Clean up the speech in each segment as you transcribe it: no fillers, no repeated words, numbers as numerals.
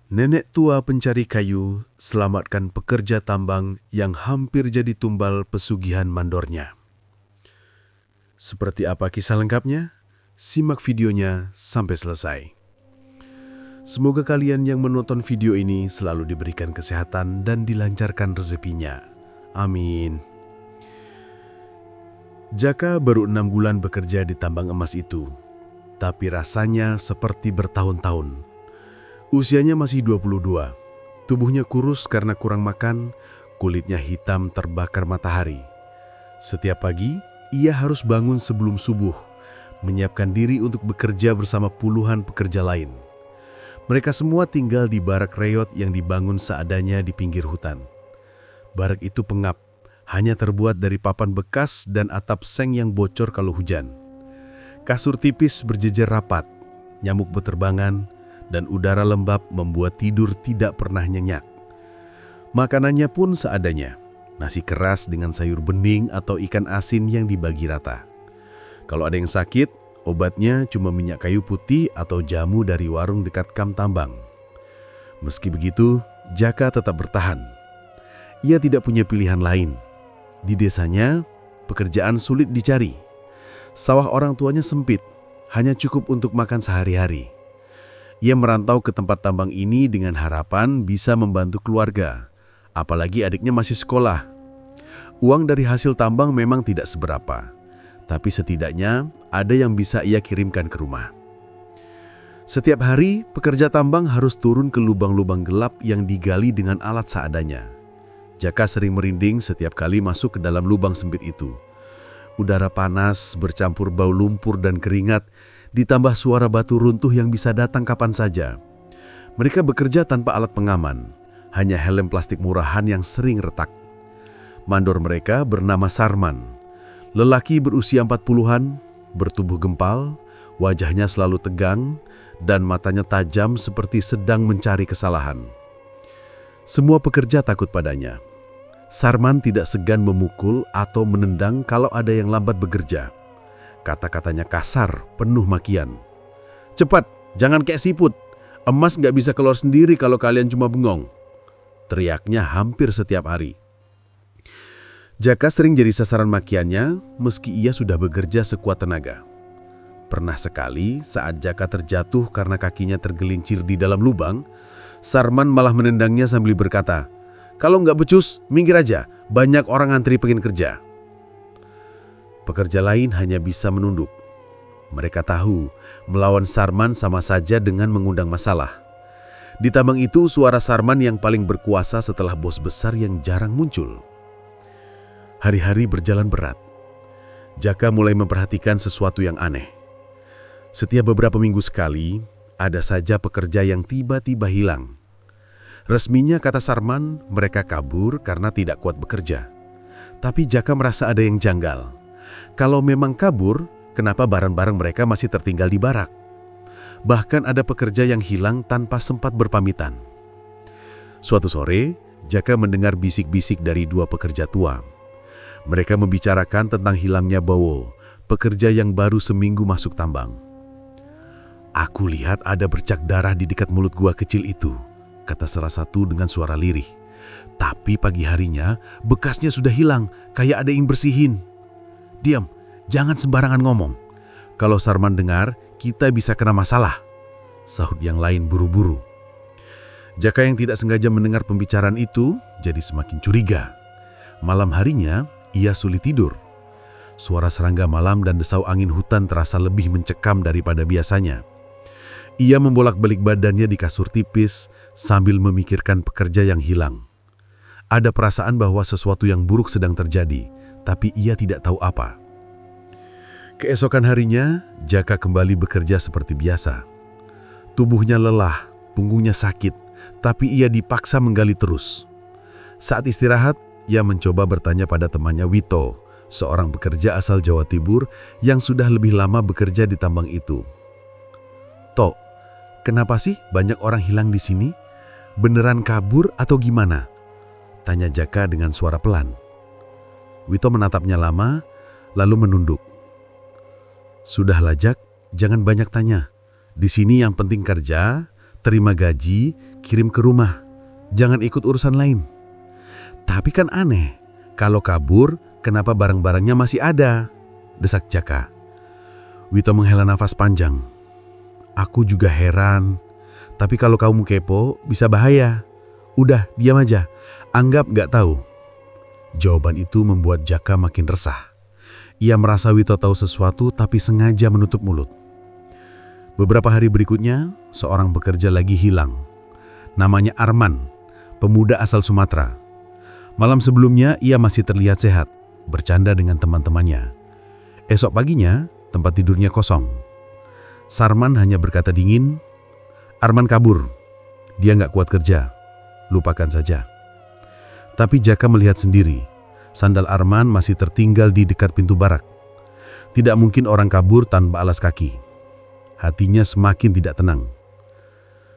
Nenek tua pencari kayu selamatkan pekerja tambang yang hampir jadi tumbal pesugihan mandornya. Seperti apa kisah lengkapnya? Simak videonya sampai selesai. Semoga kalian yang menonton video ini selalu diberikan kesehatan dan dilancarkan rezekinya. Amin. Jaka baru 6 bulan bekerja di tambang emas itu, tapi rasanya seperti bertahun-tahun. Usianya masih 22, tubuhnya kurus karena kurang makan, kulitnya hitam terbakar matahari. Setiap pagi, ia harus bangun sebelum subuh, menyiapkan diri untuk bekerja bersama puluhan pekerja lain. Mereka semua tinggal di barak reyot yang dibangun seadanya di pinggir hutan. Barak itu pengap, hanya terbuat dari papan bekas dan atap seng yang bocor kalau hujan. Kasur tipis berjejer rapat, nyamuk berterbangan, dan udara lembab membuat tidur tidak pernah nyenyak. Makanannya pun seadanya, nasi keras dengan sayur bening atau ikan asin yang dibagi rata. Kalau ada yang sakit, obatnya cuma minyak kayu putih atau jamu dari warung dekat kamp tambang. Meski begitu, Jaka tetap bertahan. Ia tidak punya pilihan lain. Di desanya, pekerjaan sulit dicari. Sawah orang tuanya sempit, hanya cukup untuk makan sehari-hari. Ia merantau ke tempat tambang ini dengan harapan bisa membantu keluarga, apalagi adiknya masih sekolah. Uang dari hasil tambang memang tidak seberapa, tapi setidaknya ada yang bisa ia kirimkan ke rumah. Setiap hari, pekerja tambang harus turun ke lubang-lubang gelap yang digali dengan alat seadanya. Jaka sering merinding setiap kali masuk ke dalam lubang sempit itu. Udara panas bercampur bau lumpur dan keringat, ditambah suara batu runtuh yang bisa datang kapan saja. Mereka bekerja tanpa alat pengaman, hanya helm plastik murahan yang sering retak. Mandor mereka bernama Sarman. Lelaki berusia 40-an, bertubuh gempal, wajahnya selalu tegang, dan matanya tajam seperti sedang mencari kesalahan. Semua pekerja takut padanya. Sarman tidak segan memukul atau menendang kalau ada yang lambat bekerja. Kata-katanya kasar, penuh makian. "Cepat, jangan kayak siput. Emas nggak bisa keluar sendiri kalau kalian cuma bengong," teriaknya hampir setiap hari. Jaka sering jadi sasaran makiannya meski ia sudah bekerja sekuat tenaga. Pernah sekali saat Jaka terjatuh karena kakinya tergelincir di dalam lubang, Sarman malah menendangnya sambil berkata, "Kalau nggak becus, minggir aja. Banyak orang antri pengen kerja." Pekerja lain hanya bisa menunduk. Mereka tahu melawan Sarman sama saja dengan mengundang masalah. Di tambang itu suara Sarman yang paling berkuasa setelah bos besar yang jarang muncul. Hari-hari berjalan berat. Jaka mulai memperhatikan sesuatu yang aneh. Setiap beberapa minggu sekali, ada saja pekerja yang tiba-tiba hilang. Resminya kata Sarman, mereka kabur karena tidak kuat bekerja. Tapi Jaka merasa ada yang janggal. Kalau memang kabur, kenapa barang-barang mereka masih tertinggal di barak? Bahkan ada pekerja yang hilang tanpa sempat berpamitan. Suatu sore, Jaka mendengar bisik-bisik dari dua pekerja tua. Mereka membicarakan tentang hilangnya Bowo, pekerja yang baru seminggu masuk tambang. "Aku lihat ada bercak darah di dekat mulut gua kecil itu," kata salah satu dengan suara lirih. "Tapi pagi harinya, bekasnya sudah hilang, kayak ada yang bersihin." "Diam, jangan sembarangan ngomong. Kalau Sarman dengar, kita bisa kena masalah," sahut yang lain buru-buru. Jaka yang tidak sengaja mendengar pembicaraan itu jadi semakin curiga. Malam harinya, ia sulit tidur. Suara serangga malam dan desau angin hutan terasa lebih mencekam daripada biasanya. Ia membolak-balik badannya di kasur tipis sambil memikirkan pekerja yang hilang. Ada perasaan bahwa sesuatu yang buruk sedang terjadi, tapi ia tidak tahu apa. Keesokan harinya, Jaka kembali bekerja seperti biasa. Tubuhnya lelah, punggungnya sakit, tapi ia dipaksa menggali terus. Saat istirahat, ia mencoba bertanya pada temannya Wito, seorang pekerja asal Jawa Timur yang sudah lebih lama bekerja di tambang itu. "Tok, kenapa sih banyak orang hilang di sini? Beneran kabur atau gimana?" tanya Jaka dengan suara pelan. Wito menatapnya lama, lalu menunduk. "Sudahlah Jak, jangan banyak tanya. Di sini yang penting kerja, terima gaji, kirim ke rumah. Jangan ikut urusan lain. Tapi kan aneh, kalau kabur, kenapa barang-barangnya masih ada? Desak Jaka. Wito menghela nafas panjang. Aku juga heran. Tapi kalau kamu kepo, bisa bahaya. Udah, diam aja. Anggap gak tahu. Jawaban itu membuat Jaka makin resah. Ia merasa Wito tahu sesuatu tapi sengaja menutup mulut. Beberapa hari berikutnya, seorang pekerja lagi hilang. Namanya Arman, pemuda asal Sumatera. Malam sebelumnya ia masih terlihat sehat, bercanda dengan teman-temannya. Esok paginya, tempat tidurnya kosong. Sarman hanya berkata dingin, "Arman kabur. Dia nggak kuat kerja. Lupakan saja." Tapi Jaka melihat sendiri, sandal Arman masih tertinggal di dekat pintu barak. Tidak mungkin orang kabur tanpa alas kaki. Hatinya semakin tidak tenang.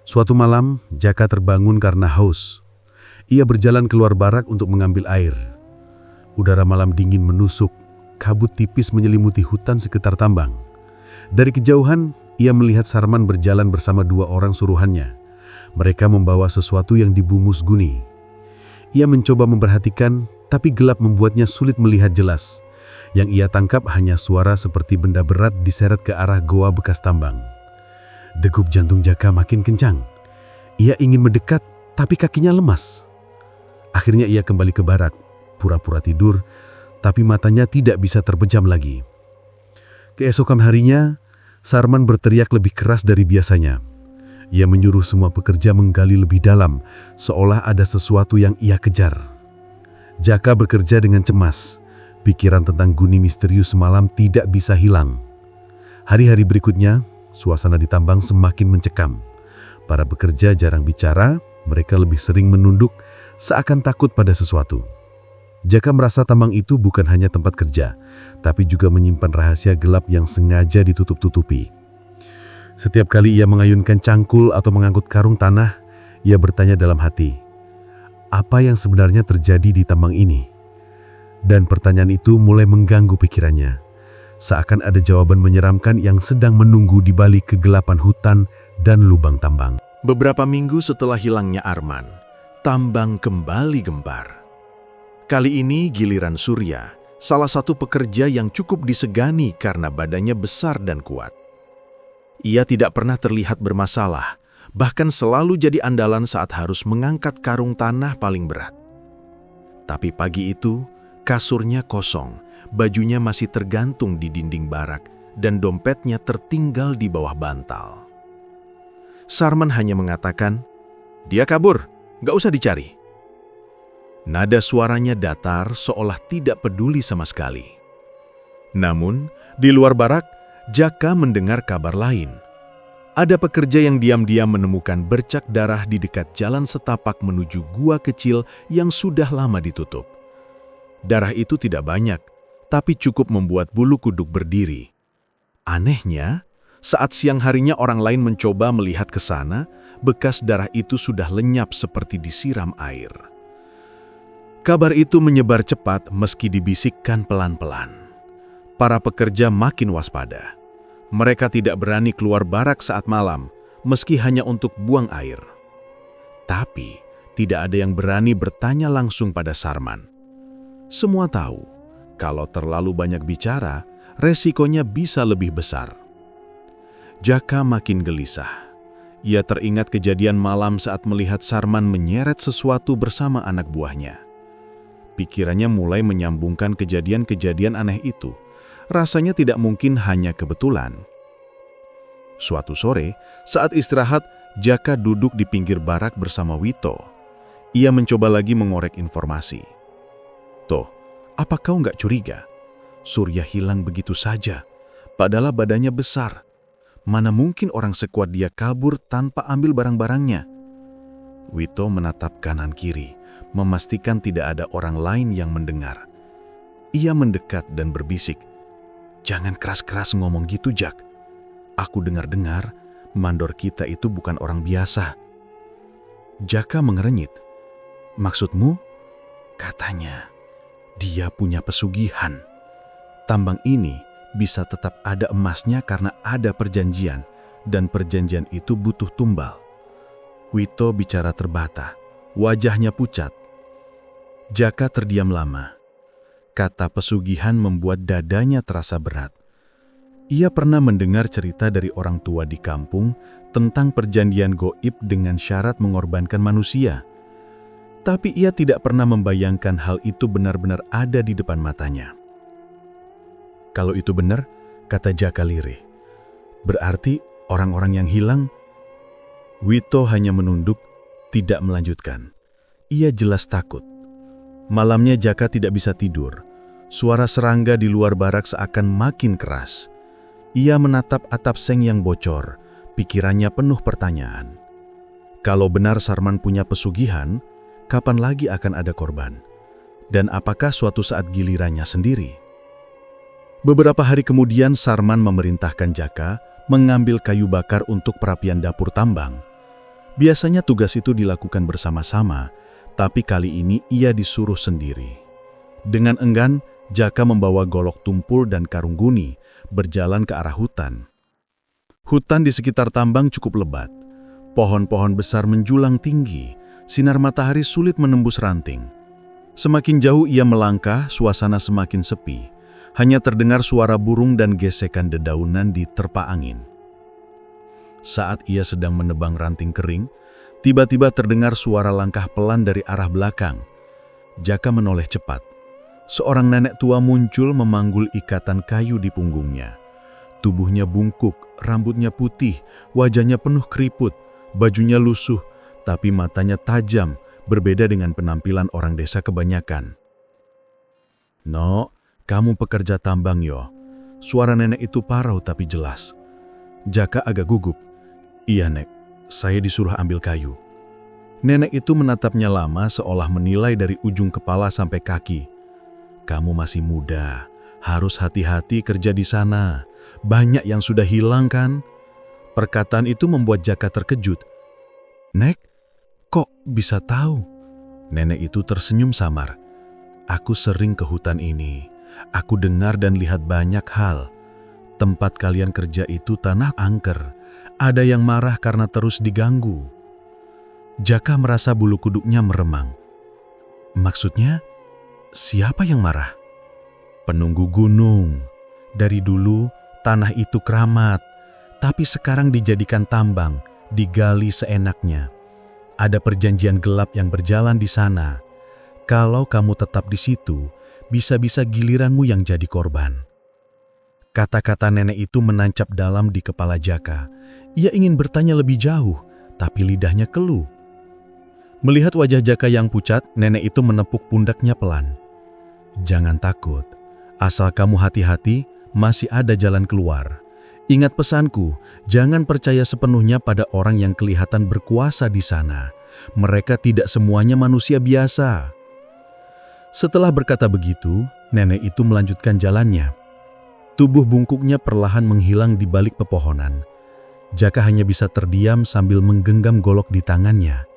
Suatu malam, Jaka terbangun karena haus. Ia berjalan keluar barak untuk mengambil air. Udara malam dingin menusuk, kabut tipis menyelimuti hutan sekitar tambang. Dari kejauhan, ia melihat Sarman berjalan bersama dua orang suruhannya. Mereka membawa sesuatu yang dibungkus guni. Ia mencoba memperhatikan, tapi gelap membuatnya sulit melihat jelas. Yang ia tangkap hanya suara seperti benda berat diseret ke arah goa bekas tambang. Degup jantung Jaka makin kencang. Ia ingin mendekat, tapi kakinya lemas. Akhirnya ia kembali ke barak, pura-pura tidur, tapi matanya tidak bisa terpejam lagi. Keesokan harinya, Sarman berteriak lebih keras dari biasanya. Ia menyuruh semua pekerja menggali lebih dalam, seolah ada sesuatu yang ia kejar. Jaka bekerja dengan cemas. Pikiran tentang guni misterius semalam tidak bisa hilang. Hari-hari berikutnya, suasana di tambang semakin mencekam. Para pekerja jarang bicara, mereka lebih sering menunduk, seakan takut pada sesuatu. Jaka merasa tambang itu bukan hanya tempat kerja, tapi juga menyimpan rahasia gelap yang sengaja ditutup-tutupi. Setiap kali ia mengayunkan cangkul atau mengangkut karung tanah, ia bertanya dalam hati, apa yang sebenarnya terjadi di tambang ini? Dan pertanyaan itu mulai mengganggu pikirannya. Seakan ada jawaban menyeramkan yang sedang menunggu di balik kegelapan hutan dan lubang tambang. Beberapa minggu setelah hilangnya Arman, tambang kembali gembar. Kali ini giliran Surya, salah satu pekerja yang cukup disegani karena badannya besar dan kuat. Ia tidak pernah terlihat bermasalah, bahkan selalu jadi andalan saat harus mengangkat karung tanah paling berat. Tapi pagi itu, kasurnya kosong, bajunya masih tergantung di dinding barak, dan dompetnya tertinggal di bawah bantal. Sarman hanya mengatakan, "Dia kabur, gak usah dicari." Nada suaranya datar seolah tidak peduli sama sekali. Namun, di luar barak, Jaka mendengar kabar lain. Ada pekerja yang diam-diam menemukan bercak darah di dekat jalan setapak menuju gua kecil yang sudah lama ditutup. Darah itu tidak banyak, tapi cukup membuat bulu kuduk berdiri. Anehnya, saat siang harinya orang lain mencoba melihat ke sana, bekas darah itu sudah lenyap seperti disiram air. Kabar itu menyebar cepat meski dibisikkan pelan-pelan. Para pekerja makin waspada. Mereka tidak berani keluar barak saat malam, meski hanya untuk buang air. Tapi, tidak ada yang berani bertanya langsung pada Sarman. Semua tahu, kalau terlalu banyak bicara, resikonya bisa lebih besar. Jaka makin gelisah. Ia teringat kejadian malam saat melihat Sarman menyeret sesuatu bersama anak buahnya. Pikirannya mulai menyambungkan kejadian-kejadian aneh itu. Rasanya tidak mungkin hanya kebetulan. Suatu sore, saat istirahat, Jaka duduk di pinggir barak bersama Wito. Ia mencoba lagi mengorek informasi. "Toh, apa kau nggak curiga? Surya hilang begitu saja, padahal badannya besar. Mana mungkin orang sekuat dia kabur tanpa ambil barang-barangnya?" Wito menatap kanan kiri, memastikan tidak ada orang lain yang mendengar. Ia mendekat dan berbisik, "Jangan keras-keras ngomong gitu, Jak. Aku dengar-dengar, mandor kita itu bukan orang biasa." Jaka mengerenyit. "Maksudmu?" Katanya, dia punya pesugihan. Tambang ini bisa tetap ada emasnya karena ada perjanjian, dan perjanjian itu butuh tumbal. Wito bicara terbata, wajahnya pucat. Jaka terdiam lama. Kata pesugihan membuat dadanya terasa berat. Ia pernah mendengar cerita dari orang tua di kampung tentang perjanjian goib dengan syarat mengorbankan manusia. Tapi ia tidak pernah membayangkan hal itu benar-benar ada di depan matanya. Kalau itu benar, kata Jaka lirih, berarti orang-orang yang hilang. Wito hanya menunduk, tidak melanjutkan. Ia jelas takut. Malamnya Jaka tidak bisa tidur. Suara serangga di luar barak seakan makin keras. Ia menatap atap seng yang bocor, pikirannya penuh pertanyaan. Kalau benar Sarman punya pesugihan, kapan lagi akan ada korban? Dan apakah suatu saat gilirannya sendiri? Beberapa hari kemudian Sarman memerintahkan Jaka mengambil kayu bakar untuk perapian dapur tambang. Biasanya tugas itu dilakukan bersama-sama, tapi kali ini ia disuruh sendiri. Dengan enggan, Jaka membawa golok tumpul dan karung guni, berjalan ke arah hutan. Hutan di sekitar tambang cukup lebat. Pohon-pohon besar menjulang tinggi, sinar matahari sulit menembus ranting. Semakin jauh ia melangkah, suasana semakin sepi. Hanya terdengar suara burung dan gesekan dedaunan di terpa angin. Saat ia sedang menebang ranting kering, tiba-tiba terdengar suara langkah pelan dari arah belakang. Jaka menoleh cepat. Seorang nenek tua muncul memanggul ikatan kayu di punggungnya. Tubuhnya bungkuk, rambutnya putih, wajahnya penuh keriput, bajunya lusuh, tapi matanya tajam, berbeda dengan penampilan orang desa kebanyakan. "No, kamu pekerja tambang yo." Suara nenek itu parau tapi jelas. Jaka agak gugup. "Iya, Nek. Saya disuruh ambil kayu." Nenek itu menatapnya lama seolah menilai dari ujung kepala sampai kaki. "Kamu masih muda, harus hati-hati kerja di sana. Banyak yang sudah hilang kan?" Perkataan itu membuat Jaka terkejut. "Nek, kok bisa tahu?" Nenek itu tersenyum samar. "Aku sering ke hutan ini. Aku dengar dan lihat banyak hal. Tempat kalian kerja itu tanah angker. Ada yang marah karena terus diganggu." Jaka merasa bulu kuduknya meremang. "Maksudnya, siapa yang marah?" "Penunggu gunung. Dari dulu, tanah itu keramat. Tapi sekarang dijadikan tambang, digali seenaknya. Ada perjanjian gelap yang berjalan di sana. Kalau kamu tetap di situ, bisa-bisa giliranmu yang jadi korban." Kata-kata nenek itu menancap dalam di kepala Jaka. Ia ingin bertanya lebih jauh, tapi lidahnya keluh. Melihat wajah Jaka yang pucat, nenek itu menepuk pundaknya pelan. "Jangan takut. Asal kamu hati-hati, masih ada jalan keluar. Ingat pesanku, jangan percaya sepenuhnya pada orang yang kelihatan berkuasa di sana. Mereka tidak semuanya manusia biasa." Setelah berkata begitu, nenek itu melanjutkan jalannya. Tubuh bungkuknya perlahan menghilang di balik pepohonan. Jaka hanya bisa terdiam sambil menggenggam golok di tangannya.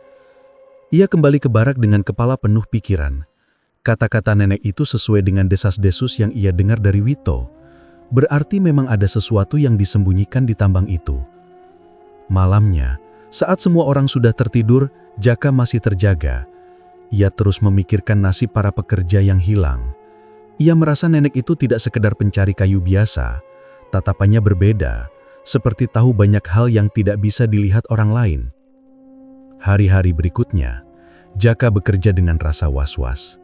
Ia kembali ke barak dengan kepala penuh pikiran. Kata-kata nenek itu sesuai dengan desas-desus yang ia dengar dari Wito. Berarti memang ada sesuatu yang disembunyikan di tambang itu. Malamnya, saat semua orang sudah tertidur, Jaka masih terjaga. Ia terus memikirkan nasib para pekerja yang hilang. Ia merasa nenek itu tidak sekedar pencari kayu biasa. Tatapannya berbeda, seperti tahu banyak hal yang tidak bisa dilihat orang lain. Hari-hari berikutnya, Jaka bekerja dengan rasa was-was.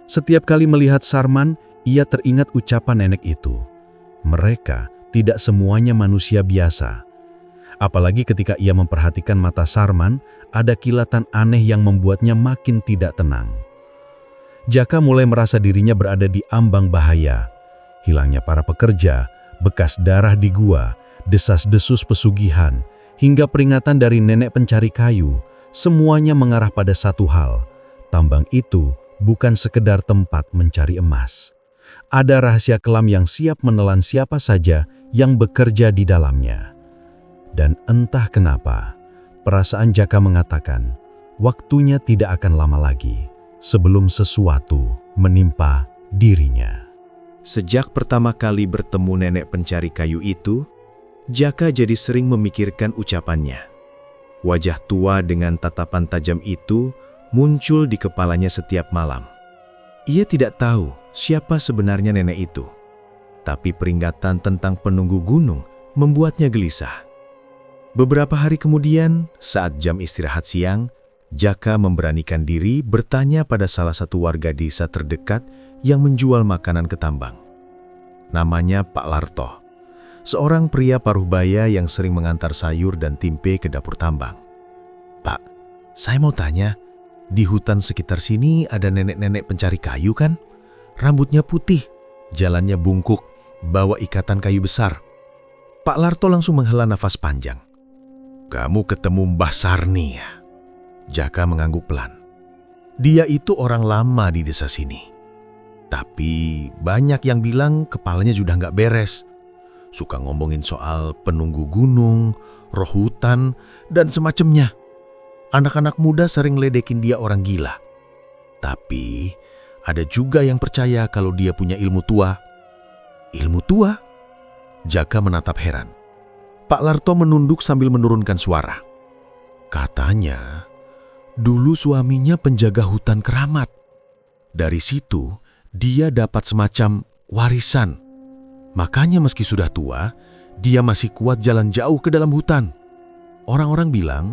Setiap kali melihat Sarman, ia teringat ucapan nenek itu. Mereka tidak semuanya manusia biasa. Apalagi ketika ia memperhatikan mata Sarman, ada kilatan aneh yang membuatnya makin tidak tenang. Jaka mulai merasa dirinya berada di ambang bahaya. Hilangnya para pekerja, bekas darah di gua, desas-desus pesugihan, hingga peringatan dari nenek pencari kayu, semuanya mengarah pada satu hal. Tambang itu bukan sekedar tempat mencari emas. Ada rahasia kelam yang siap menelan siapa saja yang bekerja di dalamnya. Dan entah kenapa, perasaan Jaka mengatakan, waktunya tidak akan lama lagi sebelum sesuatu menimpa dirinya. Sejak pertama kali bertemu nenek pencari kayu itu, Jaka jadi sering memikirkan ucapannya. Wajah tua dengan tatapan tajam itu muncul di kepalanya setiap malam. Ia tidak tahu siapa sebenarnya nenek itu, tapi peringatan tentang penunggu gunung membuatnya gelisah. Beberapa hari kemudian, saat jam istirahat siang, Jaka memberanikan diri bertanya pada salah satu warga desa terdekat yang menjual makanan ke tambang. Namanya Pak Larto, seorang pria paruh-baya yang sering mengantar sayur dan tempe ke dapur tambang. "Pak, saya mau tanya, di hutan sekitar sini ada nenek-nenek pencari kayu kan? Rambutnya putih, jalannya bungkuk, bawa ikatan kayu besar." Pak Larto langsung menghela nafas panjang. "Kamu ketemu Mbah Sarni ya?" Jaka mengangguk pelan. "Dia itu orang lama di desa sini. Tapi banyak yang bilang kepalanya sudah nggak beres. Suka ngomongin soal penunggu gunung, roh hutan, dan semacamnya. Anak-anak muda sering ledekin dia orang gila. Tapi ada juga yang percaya kalau dia punya ilmu tua." "Ilmu tua?" Jaka menatap heran. Pak Larto menunduk sambil menurunkan suara. "Katanya, dulu suaminya penjaga hutan keramat. Dari situ, dia dapat semacam warisan. Makanya meski sudah tua, dia masih kuat jalan jauh ke dalam hutan. Orang-orang bilang,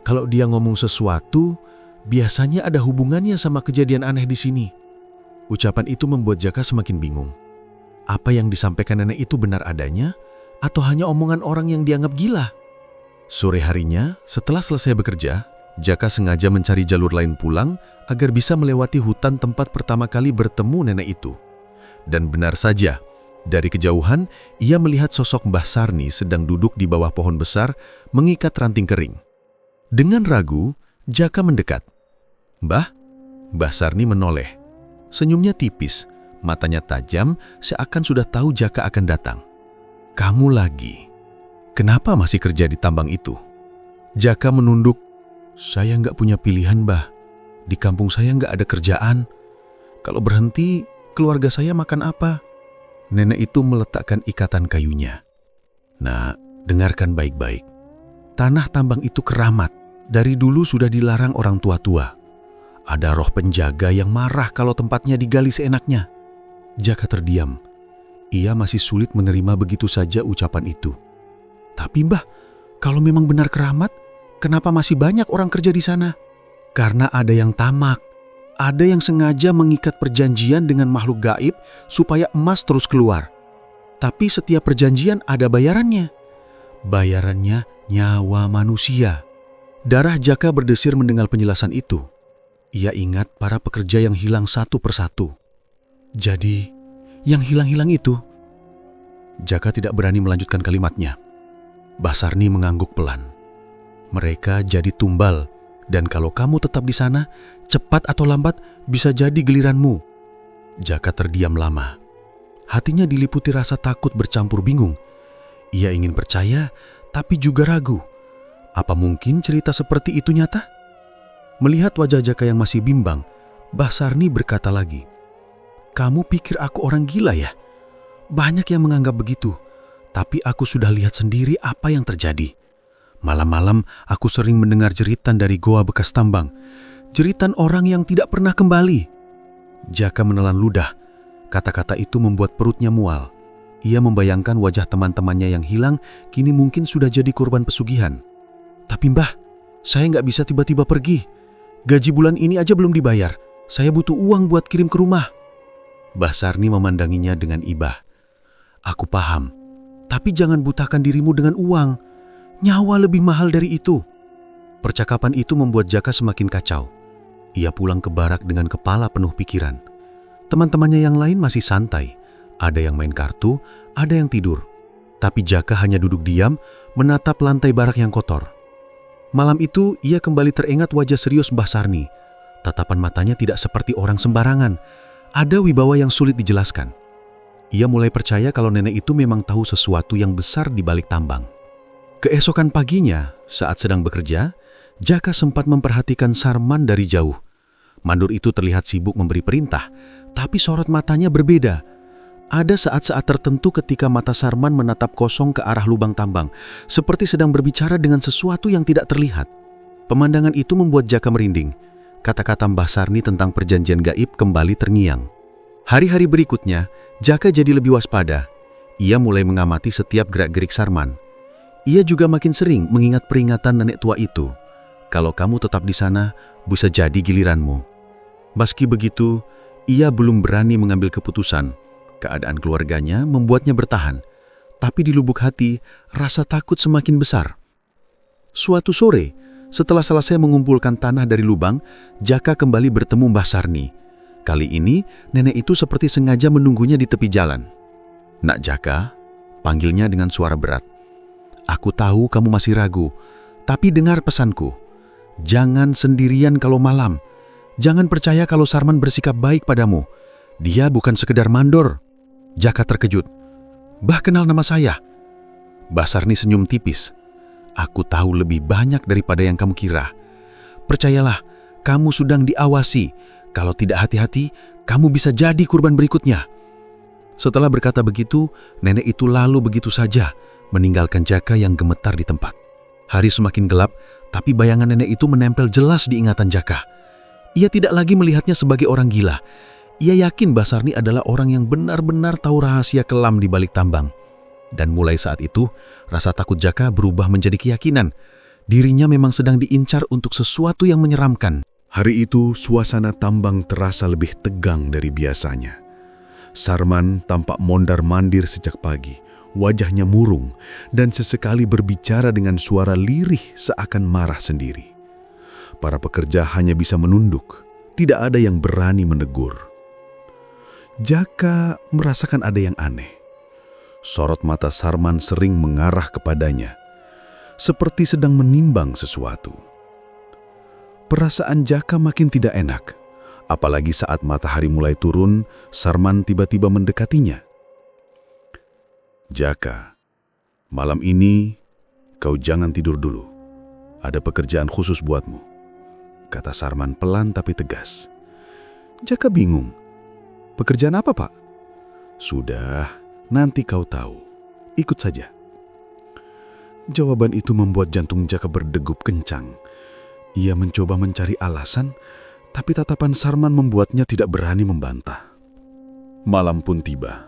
kalau dia ngomong sesuatu, biasanya ada hubungannya sama kejadian aneh di sini." Ucapan itu membuat Jaka semakin bingung. Apa yang disampaikan nenek itu benar adanya, atau hanya omongan orang yang dianggap gila? Sore harinya, setelah selesai bekerja, Jaka sengaja mencari jalur lain pulang agar bisa melewati hutan tempat pertama kali bertemu nenek itu. Dan benar saja, dari kejauhan ia melihat sosok Mbah Sarni sedang duduk di bawah pohon besar mengikat ranting kering. Dengan ragu, Jaka mendekat. "Mbah?" Mbah Sarni menoleh. Senyumnya tipis, matanya tajam seakan sudah tahu Jaka akan datang. "Kamu lagi? Kenapa masih kerja di tambang itu?" Jaka menunduk. "Saya nggak punya pilihan, Mbah. Di kampung saya nggak ada kerjaan. Kalau berhenti, keluarga saya makan apa?" Nenek itu meletakkan ikatan kayunya. "Nah, dengarkan baik-baik. Tanah tambang itu keramat. Dari dulu sudah dilarang orang tua-tua. Ada roh penjaga yang marah kalau tempatnya digali seenaknya." Jaka terdiam. Ia masih sulit menerima begitu saja ucapan itu. "Tapi Mbah, kalau memang benar keramat, kenapa masih banyak orang kerja di sana?" "Karena ada yang tamak. Ada yang sengaja mengikat perjanjian dengan makhluk gaib supaya emas terus keluar. Tapi setiap perjanjian ada bayarannya. Bayarannya nyawa manusia." Darah Jaka berdesir mendengar penjelasan itu. Ia ingat para pekerja yang hilang satu persatu. "Jadi, yang hilang-hilang itu?" Jaka tidak berani melanjutkan kalimatnya. Mbah Sarni mengangguk pelan. "Mereka jadi tumbal, dan kalau kamu tetap di sana, cepat atau lambat bisa jadi giliranmu." Jaka terdiam lama. Hatinya diliputi rasa takut bercampur bingung. Ia ingin percaya, tapi juga ragu. Apa mungkin cerita seperti itu nyata? Melihat wajah Jaka yang masih bimbang, Mbah Sarni berkata lagi, "Kamu pikir aku orang gila ya? Banyak yang menganggap begitu, tapi aku sudah lihat sendiri apa yang terjadi. Malam-malam aku sering mendengar jeritan dari goa bekas tambang. Jeritan orang yang tidak pernah kembali." Jaka menelan ludah. Kata-kata itu membuat perutnya mual. Ia membayangkan wajah teman-temannya yang hilang kini mungkin sudah jadi korban pesugihan. "Tapi Mbah, saya nggak bisa tiba-tiba pergi. Gaji bulan ini aja belum dibayar. Saya butuh uang buat kirim ke rumah." Mbah Sarni memandanginya dengan iba. "Aku paham, tapi jangan butakan dirimu dengan uang. Nyawa lebih mahal dari itu." Percakapan itu membuat Jaka semakin kacau. Ia pulang ke barak dengan kepala penuh pikiran. Teman-temannya yang lain masih santai. Ada yang main kartu, ada yang tidur. Tapi Jaka hanya duduk diam, menatap lantai barak yang kotor. Malam itu, ia kembali teringat wajah serius Mbah Sarni. Tatapan matanya tidak seperti orang sembarangan. Ada wibawa yang sulit dijelaskan. Ia mulai percaya kalau nenek itu memang tahu sesuatu yang besar di balik tambang. Keesokan paginya, saat sedang bekerja, Jaka sempat memperhatikan Sarman dari jauh. Mandur itu terlihat sibuk memberi perintah, tapi sorot matanya berbeda. Ada saat-saat tertentu ketika mata Sarman menatap kosong ke arah lubang tambang, seperti sedang berbicara dengan sesuatu yang tidak terlihat. Pemandangan itu membuat Jaka merinding. Kata-kata Mbah Sarni tentang perjanjian gaib kembali terngiang. Hari-hari berikutnya, Jaka jadi lebih waspada. Ia mulai mengamati setiap gerak-gerik Sarman. Ia juga makin sering mengingat peringatan nenek tua itu. Kalau kamu tetap di sana, bisa jadi giliranmu. Meski begitu, ia belum berani mengambil keputusan. Keadaan keluarganya membuatnya bertahan. Tapi di lubuk hati, rasa takut semakin besar. Suatu sore, setelah selesai mengumpulkan tanah dari lubang, Jaka kembali bertemu Mbah Sarni. Kali ini, nenek itu seperti sengaja menunggunya di tepi jalan. "Nak Jaka," panggilnya dengan suara berat. "Aku tahu kamu masih ragu, tapi dengar pesanku. Jangan sendirian kalau malam. Jangan percaya kalau Sarman bersikap baik padamu. Dia bukan sekedar mandor." Jaka terkejut. "Mbah kenal nama saya?" Mbah Sarni senyum tipis. "Aku tahu lebih banyak daripada yang kamu kira. Percayalah, kamu sedang diawasi. Kalau tidak hati-hati, kamu bisa jadi kurban berikutnya." Setelah berkata begitu, nenek itu lalu begitu saja, meninggalkan Jaka yang gemetar di tempat. Hari semakin gelap, tapi bayangan nenek itu menempel jelas di ingatan Jaka. Ia tidak lagi melihatnya sebagai orang gila. Ia yakin Mbah Sarni adalah orang yang benar-benar tahu rahasia kelam di balik tambang. Dan mulai saat itu, rasa takut Jaka berubah menjadi keyakinan. Dirinya memang sedang diincar untuk sesuatu yang menyeramkan. Hari itu, suasana tambang terasa lebih tegang dari biasanya. Sarman tampak mondar-mandir sejak pagi, wajahnya murung, dan sesekali berbicara dengan suara lirih seakan marah sendiri. Para pekerja hanya bisa menunduk, tidak ada yang berani menegur. Jaka merasakan ada yang aneh. Sorot mata Sarman sering mengarah kepadanya, seperti sedang menimbang sesuatu. Perasaan Jaka makin tidak enak, apalagi saat matahari mulai turun, Sarman tiba-tiba mendekatinya. "Jaka, malam ini kau jangan tidur dulu. Ada pekerjaan khusus buatmu," kata Sarman pelan tapi tegas. Jaka bingung. "Pekerjaan apa, Pak?" "Sudah, nanti kau tahu. Ikut saja." Jawaban itu membuat jantung Jaka berdegup kencang. Ia mencoba mencari alasan, tapi tatapan Sarman membuatnya tidak berani membantah. Malam pun tiba.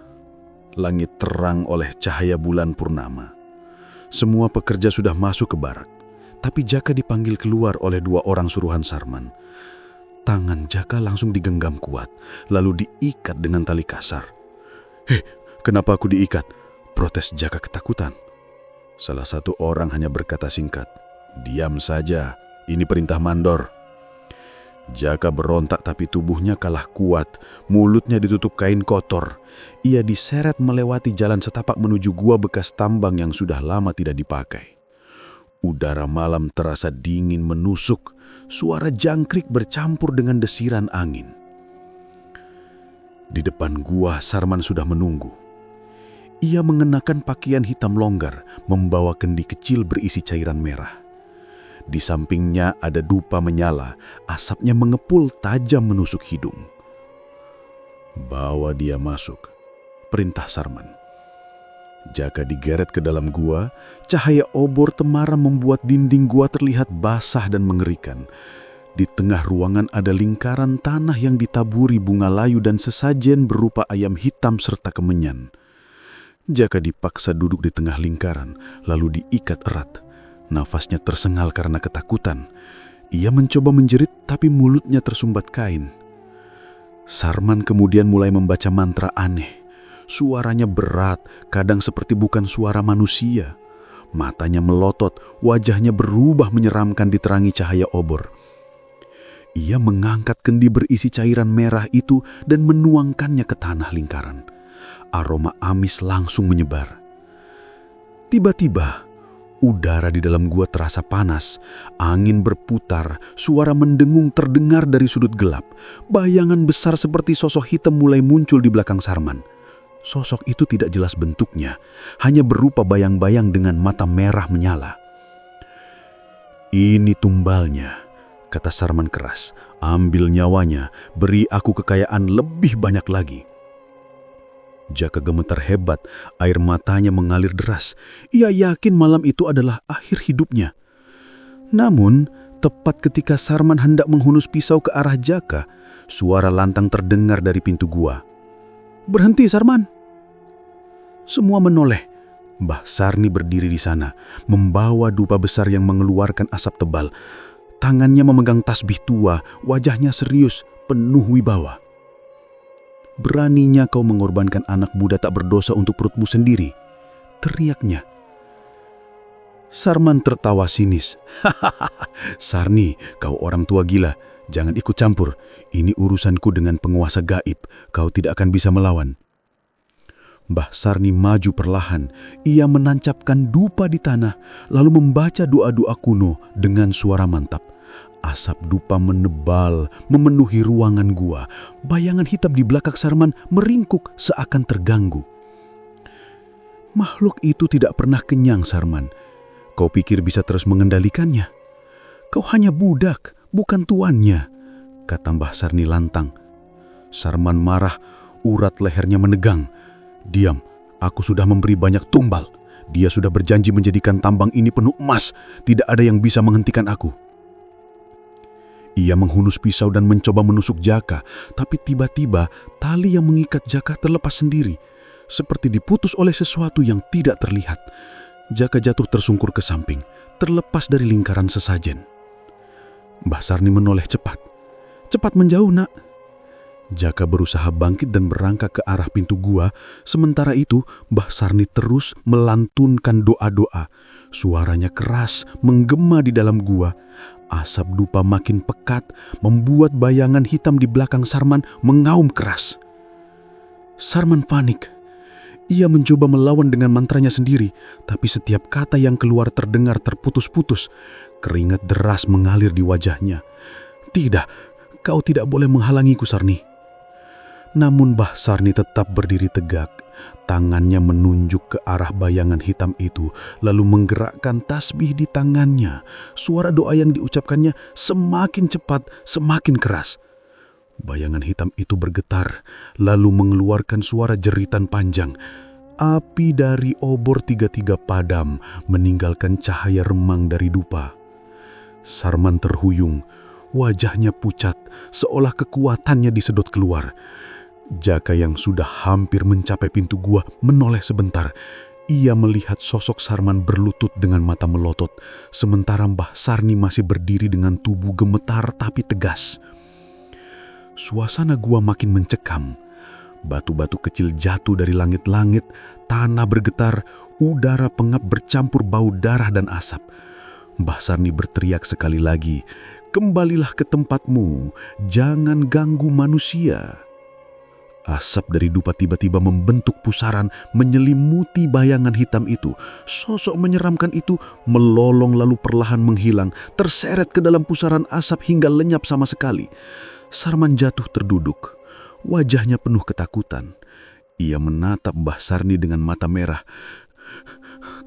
Langit terang oleh cahaya bulan purnama. Semua pekerja sudah masuk ke barak, tapi Jaka dipanggil keluar oleh 2 orang suruhan Sarman. Tangan Jaka langsung digenggam kuat, lalu diikat dengan tali kasar. "Hei, kenapa aku diikat?" protes Jaka ketakutan. Salah satu orang hanya berkata singkat, "Diam saja, ini perintah mandor." Jaka berontak tapi tubuhnya kalah kuat, mulutnya ditutup kain kotor. Ia diseret melewati jalan setapak menuju gua bekas tambang yang sudah lama tidak dipakai. Udara malam terasa dingin menusuk, suara jangkrik bercampur dengan desiran angin. Di depan gua, Sarman sudah menunggu. Ia mengenakan pakaian hitam longgar, membawa kendi kecil berisi cairan merah. Di sampingnya ada dupa menyala, asapnya mengepul tajam menusuk hidung. "Bawa dia masuk," perintah Sarman. Jaka digeret ke dalam gua, cahaya obor temaram membuat dinding gua terlihat basah dan mengerikan. Di tengah ruangan ada lingkaran tanah yang ditaburi bunga layu dan sesajen berupa ayam hitam serta kemenyan. Jaka dipaksa duduk di tengah lingkaran, lalu diikat erat. Nafasnya tersengal karena ketakutan. Ia mencoba menjerit tapi mulutnya tersumbat kain. Sarman kemudian mulai membaca mantra aneh. Suaranya berat, kadang seperti bukan suara manusia. Matanya melotot, wajahnya berubah menyeramkan diterangi cahaya obor. Ia mengangkat kendi berisi cairan merah itu dan menuangkannya ke tanah lingkaran. Aroma amis langsung menyebar. Tiba-tiba, udara di dalam gua terasa panas, angin berputar, suara mendengung terdengar dari sudut gelap. Bayangan besar seperti sosok hitam mulai muncul di belakang Sarman. Sosok itu tidak jelas bentuknya, hanya berupa bayang-bayang dengan mata merah menyala. "Ini tumbalnya," kata Sarman keras. "Ambil nyawanya, beri aku kekayaan lebih banyak lagi." Jaka gemetar hebat, air matanya mengalir deras. Ia yakin malam itu adalah akhir hidupnya. Namun, tepat ketika Sarman hendak menghunus pisau ke arah Jaka, suara lantang terdengar dari pintu gua. "Berhenti, Sarman!" Semua menoleh. Mbah Sarni berdiri di sana, membawa dupa besar yang mengeluarkan asap tebal. Tangannya memegang tasbih tua, wajahnya serius, penuh wibawa. "Beraninya kau mengorbankan anak muda tak berdosa untuk perutmu sendiri," teriaknya. Sarman tertawa sinis. "Hahaha, Sarni, kau orang tua gila. Jangan ikut campur. Ini urusanku dengan penguasa gaib. Kau tidak akan bisa melawan." Mbah Sarni maju perlahan. Ia menancapkan dupa di tanah, lalu membaca doa-doa kuno dengan suara mantap. Asap dupa menebal, memenuhi ruangan gua. Bayangan hitam di belakang Sarman meringkuk seakan terganggu. "Makhluk itu tidak pernah kenyang, Sarman. Kau pikir bisa terus mengendalikannya? Kau hanya budak, bukan tuannya," kata Mbah Sarni lantang. Sarman marah, urat lehernya menegang. "Diam, aku sudah memberi banyak tumbal. Dia sudah berjanji menjadikan tambang ini penuh emas. Tidak ada yang bisa menghentikan aku." Ia menghunus pisau dan mencoba menusuk Jaka, tapi tiba-tiba tali yang mengikat Jaka terlepas sendiri, seperti diputus oleh sesuatu yang tidak terlihat. Jaka jatuh tersungkur ke samping, terlepas dari lingkaran sesajen. Mbah Sarni menoleh cepat. "Cepat menjauh, nak." Jaka berusaha bangkit dan berangkat ke arah pintu gua. Sementara itu, Mbah Sarni terus melantunkan doa-doa. Suaranya keras, menggema di dalam gua. Asap dupa makin pekat, membuat bayangan hitam di belakang Sarman mengaum keras. Sarman panik. Ia mencoba melawan dengan mantranya sendiri, tapi setiap kata yang keluar terdengar terputus-putus. Keringat deras mengalir di wajahnya. "Tidak, kau tidak boleh menghalangiku, Sarni." Namun Mbah Sarni tetap berdiri tegak. Tangannya menunjuk ke arah bayangan hitam itu, lalu menggerakkan tasbih di tangannya. Suara doa yang diucapkannya semakin cepat, semakin keras. Bayangan hitam itu bergetar, lalu mengeluarkan suara jeritan panjang. Api dari obor tiga-tiga padam, meninggalkan cahaya remang dari dupa. Sarman terhuyung, wajahnya pucat, seolah kekuatannya disedot keluar. Jaka yang sudah hampir mencapai pintu gua menoleh sebentar. Ia melihat sosok Sarman berlutut dengan mata melotot, sementara Mbah Sarni masih berdiri dengan tubuh gemetar tapi tegas. Suasana gua makin mencekam. Batu-batu kecil jatuh dari langit-langit, tanah bergetar, udara pengap bercampur bau darah dan asap. Mbah Sarni berteriak sekali lagi, "Kembalilah ke tempatmu, jangan ganggu manusia." Asap dari dupa tiba-tiba membentuk pusaran, menyelimuti bayangan hitam itu. Sosok menyeramkan itu melolong lalu perlahan menghilang, terseret ke dalam pusaran asap hingga lenyap sama sekali. Sarman jatuh terduduk. Wajahnya penuh ketakutan. Ia menatap Mbah Sarni dengan mata merah.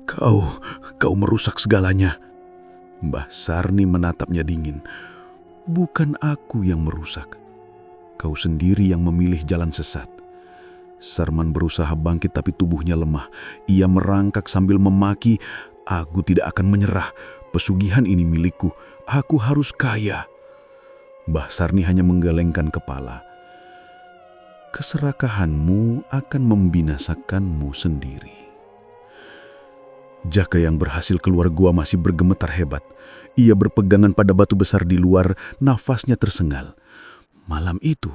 Kau merusak segalanya." Mbah Sarni menatapnya dingin. "Bukan aku yang merusak. Kau sendiri yang memilih jalan sesat." Sarman berusaha bangkit tapi tubuhnya lemah. Ia merangkak sambil memaki, "Aku tidak akan menyerah. Pesugihan ini milikku. Aku harus kaya." Mbah Sarni hanya menggelengkan kepala. "Keserakahanmu akan membinasakanmu sendiri." Jaka yang berhasil keluar gua masih bergemetar hebat. Ia berpegangan pada batu besar di luar, nafasnya tersengal. Malam itu,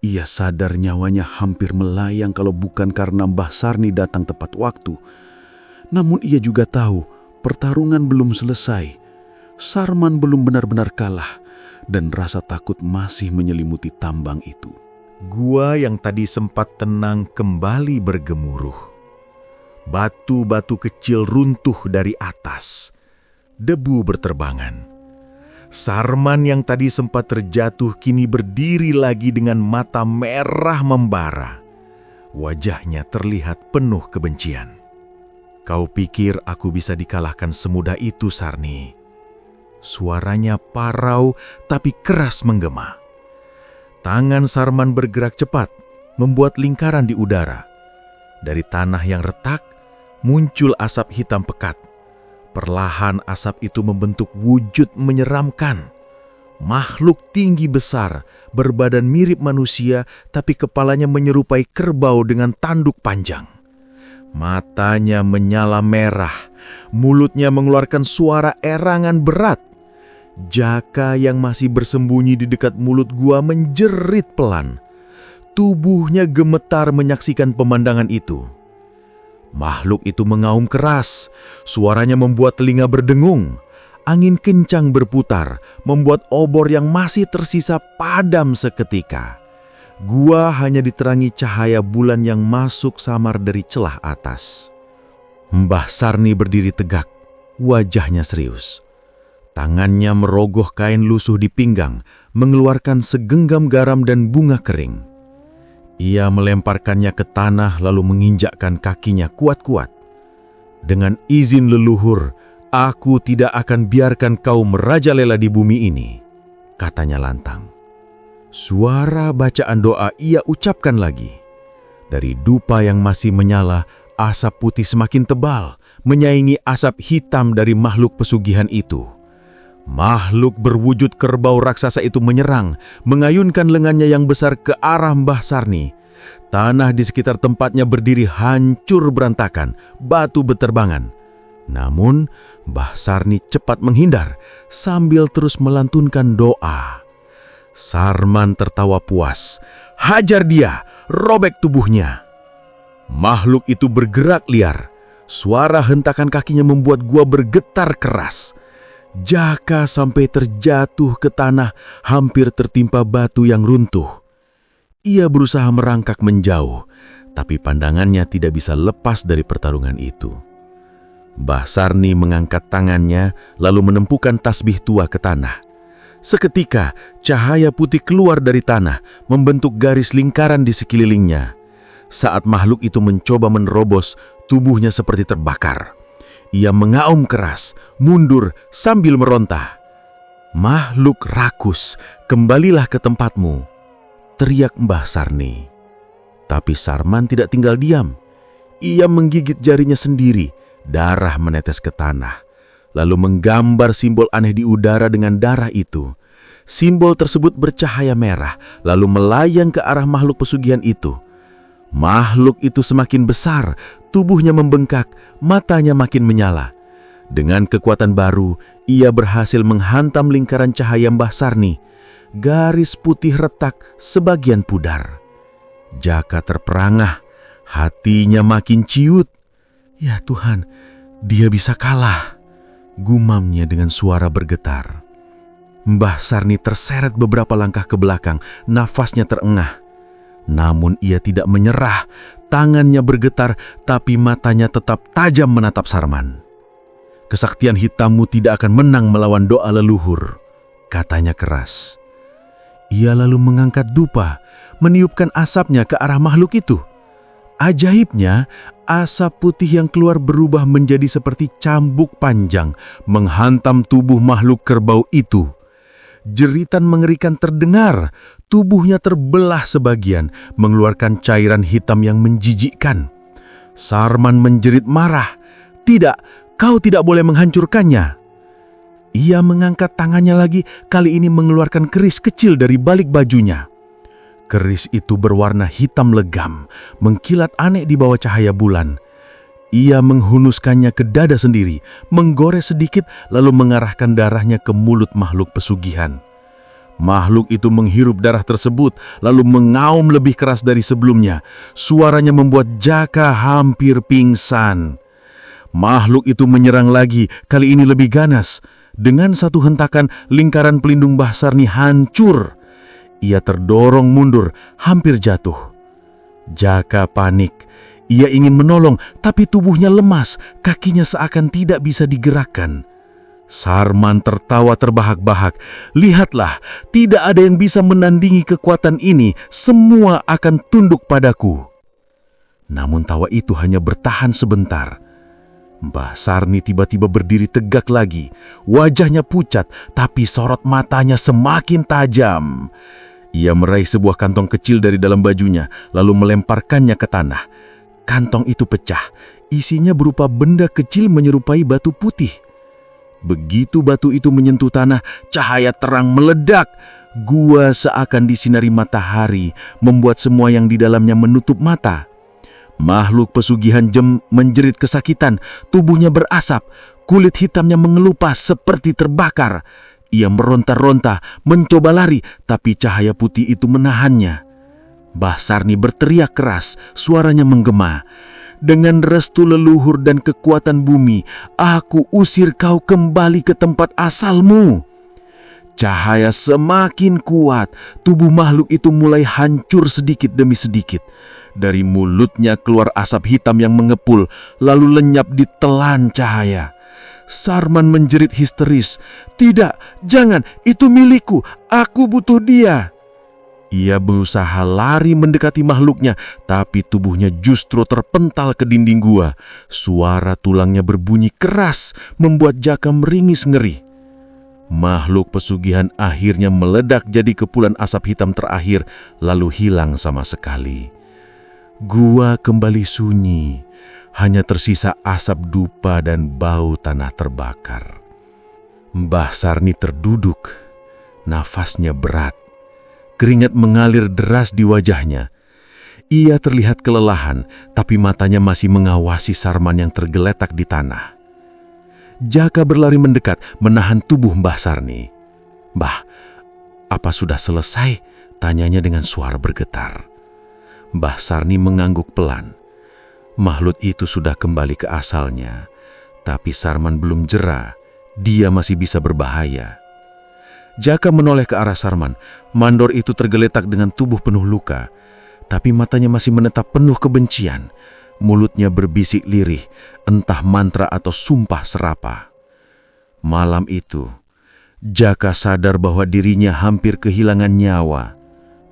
ia sadar nyawanya hampir melayang kalau bukan karena Mbah Sarni datang tepat waktu. Namun ia juga tahu pertarungan belum selesai. Sarman belum benar-benar kalah dan rasa takut masih menyelimuti tambang itu. Gua yang tadi sempat tenang kembali bergemuruh. Batu-batu kecil runtuh dari atas. Debu berterbangan. Sarman yang tadi sempat terjatuh kini berdiri lagi dengan mata merah membara. Wajahnya terlihat penuh kebencian. "Kau pikir aku bisa dikalahkan semudah itu, Sarni?" Suaranya parau tapi keras menggema. Tangan Sarman bergerak cepat, membuat lingkaran di udara. Dari tanah yang retak, muncul asap hitam pekat. Perlahan asap itu membentuk wujud menyeramkan. Makhluk tinggi besar, berbadan mirip manusia, tapi kepalanya menyerupai kerbau dengan tanduk panjang. Matanya menyala merah, mulutnya mengeluarkan suara erangan berat. Jaka yang masih bersembunyi di dekat mulut gua menjerit pelan. Tubuhnya gemetar menyaksikan pemandangan itu. Makhluk itu mengaum keras, suaranya membuat telinga berdengung. Angin kencang berputar, membuat obor yang masih tersisa padam seketika. Gua hanya diterangi cahaya bulan yang masuk samar dari celah atas. Mbah Sarni berdiri tegak, wajahnya serius. Tangannya merogoh kain lusuh di pinggang, mengeluarkan segenggam garam dan bunga kering. Ia melemparkannya ke tanah lalu menginjakkan kakinya kuat-kuat. Dengan izin leluhur, aku tidak akan biarkan kau merajalela di bumi ini, katanya lantang. Suara bacaan doa ia ucapkan lagi. Dari dupa yang masih menyala, asap putih semakin tebal, menyaingi asap hitam dari makhluk pesugihan itu. Makhluk berwujud kerbau raksasa itu menyerang, mengayunkan lengannya yang besar ke arah Mbah Sarni. Tanah di sekitar tempatnya berdiri hancur berantakan, batu beterbangan. Namun, Mbah Sarni cepat menghindar sambil terus melantunkan doa. Sarman tertawa puas. Hajar dia, robek tubuhnya. Makhluk itu bergerak liar. Suara hentakan kakinya membuat gua bergetar keras. Jaka sampai terjatuh ke tanah, hampir tertimpa batu yang runtuh. Ia berusaha merangkak menjauh, tapi pandangannya tidak bisa lepas dari pertarungan itu. Mbah Sarni mengangkat tangannya, lalu menempukan tasbih tua ke tanah. Seketika, cahaya putih keluar dari tanah, membentuk garis lingkaran di sekelilingnya. Saat makhluk itu mencoba menerobos, tubuhnya seperti terbakar. Ia mengaum keras, mundur sambil meronta. Makhluk rakus, kembalilah ke tempatmu, teriak Mbah Sarni. Tapi Sarman tidak tinggal diam. Ia menggigit jarinya sendiri, darah menetes ke tanah. Lalu menggambar simbol aneh di udara dengan darah itu. Simbol tersebut bercahaya merah, lalu melayang ke arah makhluk pesugihan itu. Makhluk itu semakin besar, tubuhnya membengkak, matanya makin menyala. Dengan kekuatan baru, ia berhasil menghantam lingkaran cahaya Mbah Sarni. Garis putih retak, sebagian pudar. Jaka terperangah, hatinya makin ciut. Ya Tuhan, dia bisa kalah, gumamnya dengan suara bergetar. Mbah Sarni terseret beberapa langkah ke belakang, nafasnya terengah. Namun ia tidak menyerah, tangannya bergetar, tapi matanya tetap tajam menatap Sarman. Kesaktian hitammu tidak akan menang melawan doa leluhur, katanya keras. Ia lalu mengangkat dupa, meniupkan asapnya ke arah makhluk itu. Ajaibnya, asap putih yang keluar berubah menjadi seperti cambuk panjang, menghantam tubuh makhluk kerbau itu. Jeritan mengerikan terdengar, tubuhnya terbelah sebagian, mengeluarkan cairan hitam yang menjijikkan. Sarman menjerit marah. Tidak, kau tidak boleh menghancurkannya. Ia mengangkat tangannya lagi, kali ini mengeluarkan keris kecil dari balik bajunya. Keris itu berwarna hitam legam, mengkilat aneh di bawah cahaya bulan. Ia menghunuskannya ke dada sendiri, menggores sedikit, lalu mengarahkan darahnya ke mulut makhluk pesugihan. Makhluk itu menghirup darah tersebut, lalu mengaum lebih keras dari sebelumnya. Suaranya membuat Jaka hampir pingsan. Makhluk itu menyerang lagi, kali ini lebih ganas. Dengan satu hentakan, lingkaran pelindung Mbah Sarni hancur. Ia terdorong mundur, hampir jatuh. Jaka panik. Ia ingin menolong, tapi tubuhnya lemas, kakinya seakan tidak bisa digerakkan. Sarman tertawa terbahak-bahak. Lihatlah, tidak ada yang bisa menandingi kekuatan ini, semua akan tunduk padaku. Namun tawa itu hanya bertahan sebentar. Mbah Sarni tiba-tiba berdiri tegak lagi. Wajahnya pucat, tapi sorot matanya semakin tajam. Ia meraih sebuah kantong kecil dari dalam bajunya, lalu melemparkannya ke tanah. Kantong itu pecah. Isinya berupa benda kecil menyerupai batu putih. Begitu batu itu menyentuh tanah, cahaya terang meledak. Gua seakan disinari matahari, membuat semua yang di dalamnya menutup mata. Makhluk pesugihan Jem menjerit kesakitan, tubuhnya berasap, kulit hitamnya mengelupas seperti terbakar. Ia meronta-ronta, mencoba lari, tapi cahaya putih itu menahannya. Mbah Sarni berteriak keras, suaranya menggema. Dengan restu leluhur dan kekuatan bumi, aku usir kau kembali ke tempat asalmu. Cahaya semakin kuat, tubuh makhluk itu mulai hancur sedikit demi sedikit. Dari mulutnya keluar asap hitam yang mengepul, lalu lenyap ditelan cahaya. Sarman menjerit histeris, "Tidak, jangan, itu milikku, aku butuh dia." Ia berusaha lari mendekati makhluknya, tapi tubuhnya justru terpental ke dinding gua. Suara tulangnya berbunyi keras, membuat Jaka meringis ngeri. Makhluk pesugihan akhirnya meledak jadi kepulan asap hitam terakhir, lalu hilang sama sekali. Gua kembali sunyi, hanya tersisa asap dupa dan bau tanah terbakar. Mbah Sarni terduduk, nafasnya berat. Keringat mengalir deras di wajahnya. Ia terlihat kelelahan, tapi matanya masih mengawasi Sarman yang tergeletak di tanah. Jaka berlari mendekat, menahan tubuh Mbah Sarni. "Mbah, apa sudah selesai?" tanyanya dengan suara bergetar. Mbah Sarni mengangguk pelan. Makhluk itu sudah kembali ke asalnya, tapi Sarman belum jera. Dia masih bisa berbahaya. Jaka menoleh ke arah Sarman. Mandor itu tergeletak dengan tubuh penuh luka, tapi matanya masih menetap penuh kebencian. Mulutnya berbisik lirih, entah mantra atau sumpah serapah. Malam itu, Jaka sadar bahwa dirinya hampir kehilangan nyawa.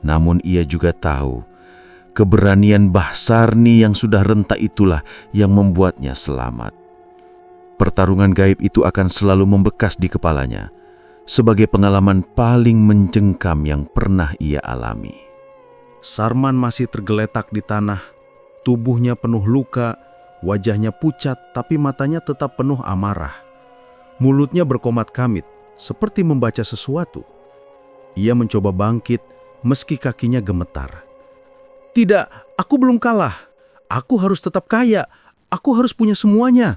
Namun ia juga tahu, keberanian Mbah Sarni yang sudah renta itulah yang membuatnya selamat. Pertarungan gaib itu akan selalu membekas di kepalanya, sebagai pengalaman paling mencengkam yang pernah ia alami. Sarman masih tergeletak di tanah, tubuhnya penuh luka, wajahnya pucat tapi matanya tetap penuh amarah. Mulutnya berkomat-kamit, seperti membaca sesuatu. Ia mencoba bangkit, meski kakinya gemetar. "Tidak, aku belum kalah. Aku harus tetap kaya. Aku harus punya semuanya,"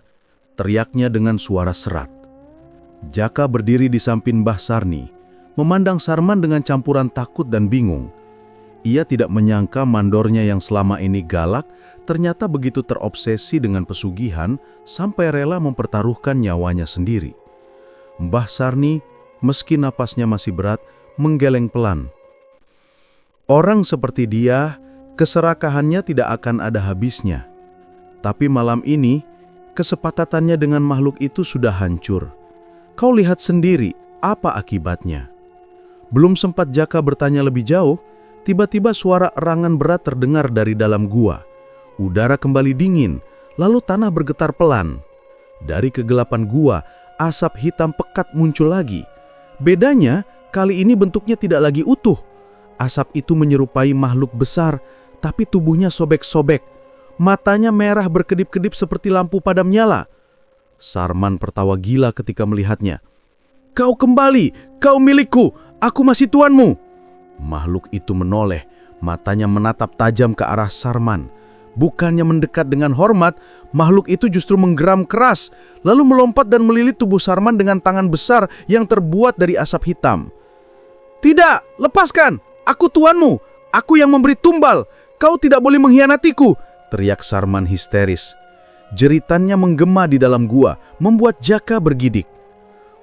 teriaknya dengan suara serat. Jaka berdiri di samping Mbah Sarni, memandang Sarman dengan campuran takut dan bingung. Ia tidak menyangka mandornya yang selama ini galak ternyata begitu terobsesi dengan pesugihan sampai rela mempertaruhkan nyawanya sendiri. Mbah Sarni, meski napasnya masih berat, menggeleng pelan. Orang seperti dia, keserakahannya tidak akan ada habisnya. Tapi malam ini, kesepakatannya dengan makhluk itu sudah hancur. Kau lihat sendiri apa akibatnya. Belum sempat Jaka bertanya lebih jauh, tiba-tiba suara erangan berat terdengar dari dalam gua. Udara kembali dingin, lalu tanah bergetar pelan. Dari kegelapan gua, asap hitam pekat muncul lagi. Bedanya, kali ini bentuknya tidak lagi utuh. Asap itu menyerupai makhluk besar, tapi tubuhnya sobek-sobek. Matanya merah berkedip-kedip seperti lampu padam nyala. Sarman tertawa gila ketika melihatnya. "Kau kembali, kau milikku, aku masih tuanmu." Makhluk itu menoleh, matanya menatap tajam ke arah Sarman. Bukannya mendekat dengan hormat, makhluk itu justru menggeram keras, lalu melompat dan melilit tubuh Sarman dengan tangan besar yang terbuat dari asap hitam. "Tidak, lepaskan, aku tuanmu, aku yang memberi tumbal, kau tidak boleh mengkhianatiku," teriak Sarman histeris. Jeritannya menggema di dalam gua, membuat Jaka bergidik.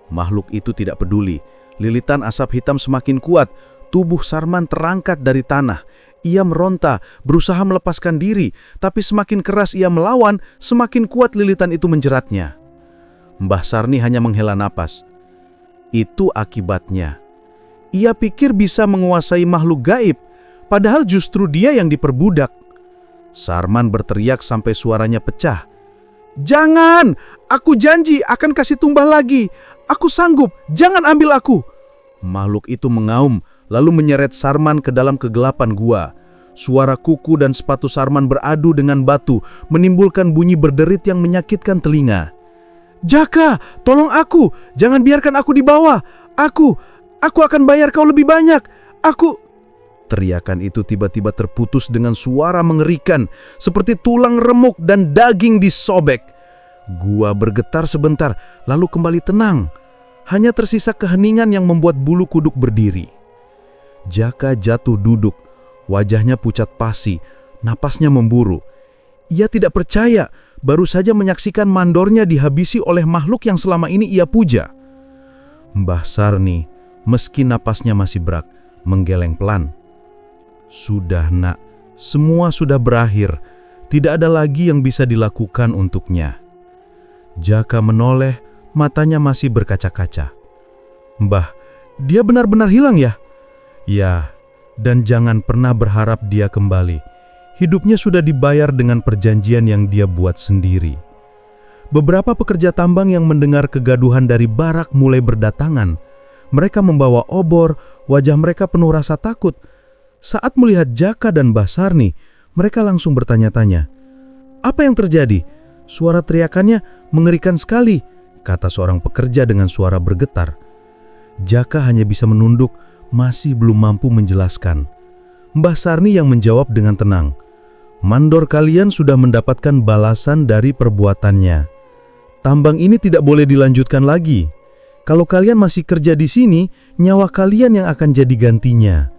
Makhluk itu tidak peduli. Lilitan asap hitam semakin kuat. Tubuh Sarman terangkat dari tanah. Ia meronta, berusaha melepaskan diri, tapi semakin keras ia melawan, semakin kuat lilitan itu menjeratnya. Mbah Sarni hanya menghela napas. Itu akibatnya. Ia pikir bisa menguasai makhluk gaib, padahal justru dia yang diperbudak. Sarman berteriak sampai suaranya pecah. "Jangan! Aku janji akan kasih tumbal lagi. Aku sanggup, jangan ambil aku." Makhluk itu mengaum, lalu menyeret Sarman ke dalam kegelapan gua. Suara kuku dan sepatu Sarman beradu dengan batu, menimbulkan bunyi berderit yang menyakitkan telinga. "Jaka, tolong aku! Jangan biarkan aku dibawa! Aku akan bayar kau lebih banyak! Aku..." Teriakan itu tiba-tiba terputus dengan suara mengerikan, seperti tulang remuk dan daging disobek. Gua bergetar sebentar, lalu kembali tenang. Hanya tersisa keheningan yang membuat bulu kuduk berdiri. Jaka jatuh duduk, wajahnya pucat pasi, napasnya memburu. Ia tidak percaya, baru saja menyaksikan mandornya dihabisi oleh makhluk yang selama ini ia puja. Mbah Sarni, meski napasnya masih berak, menggeleng pelan. "Sudah nak, semua sudah berakhir, tidak ada lagi yang bisa dilakukan untuknya." Jaka menoleh, matanya masih berkaca-kaca. "Mbah, dia benar-benar hilang ya?" "Ya, dan jangan pernah berharap dia kembali. Hidupnya sudah dibayar dengan perjanjian yang dia buat sendiri." Beberapa pekerja tambang yang mendengar kegaduhan dari barak mulai berdatangan. Mereka membawa obor, wajah mereka penuh rasa takut. Saat melihat Jaka dan Mbah Sarni, mereka langsung bertanya-tanya, "Apa yang terjadi?" "Suara teriakannya mengerikan sekali," kata seorang pekerja dengan suara bergetar. Jaka hanya bisa menunduk, masih belum mampu menjelaskan. Mbah Sarni yang menjawab dengan tenang, "Mandor kalian sudah mendapatkan balasan dari perbuatannya. Tambang ini tidak boleh dilanjutkan lagi. Kalau kalian masih kerja di sini, nyawa kalian yang akan jadi gantinya."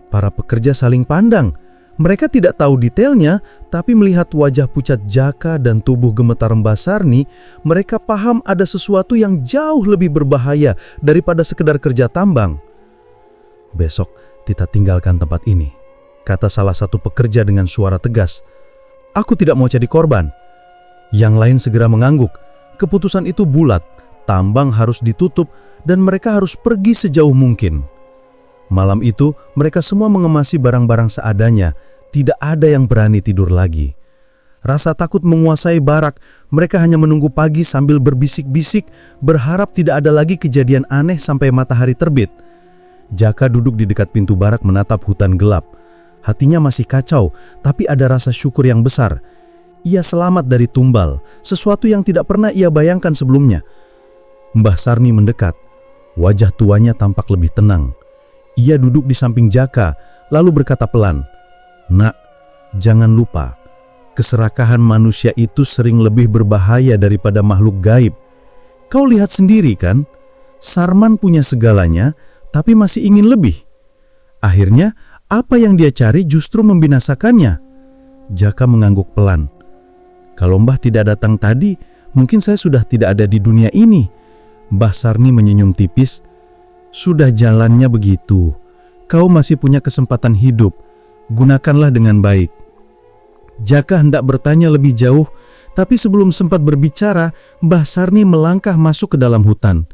Para pekerja saling pandang. Mereka tidak tahu detailnya, tapi melihat wajah pucat Jaka dan tubuh gemetar Mbah Sarni, mereka paham ada sesuatu yang jauh lebih berbahaya daripada sekedar kerja tambang. "Besok kita tinggalkan tempat ini," kata salah satu pekerja dengan suara tegas. "Aku tidak mau jadi korban." Yang lain segera mengangguk. Keputusan itu bulat, tambang harus ditutup dan mereka harus pergi sejauh mungkin. Malam itu, mereka semua mengemasi barang-barang seadanya. Tidak ada yang berani tidur lagi. Rasa takut menguasai barak. Mereka hanya menunggu pagi sambil berbisik-bisik, berharap tidak ada lagi kejadian aneh sampai matahari terbit. Jaka duduk di dekat pintu barak menatap hutan gelap. Hatinya masih kacau, tapi ada rasa syukur yang besar. Ia selamat dari tumbal, sesuatu yang tidak pernah ia bayangkan sebelumnya. Mbah Sarni mendekat. Wajah tuanya tampak lebih tenang. Ia duduk di samping Jaka, lalu berkata pelan, "Nak, jangan lupa, keserakahan manusia itu sering lebih berbahaya daripada makhluk gaib. Kau lihat sendiri kan, Sarman punya segalanya, tapi masih ingin lebih. Akhirnya, apa yang dia cari justru membinasakannya." Jaka mengangguk pelan. "Kalau Mbah tidak datang tadi, mungkin saya sudah tidak ada di dunia ini." Mbah Sarni menyenyum tipis. "Sudah jalannya begitu. Kau masih punya kesempatan hidup. Gunakanlah dengan baik." Jaka hendak bertanya lebih jauh, tapi sebelum sempat berbicara, Mbah Sarni melangkah masuk ke dalam hutan.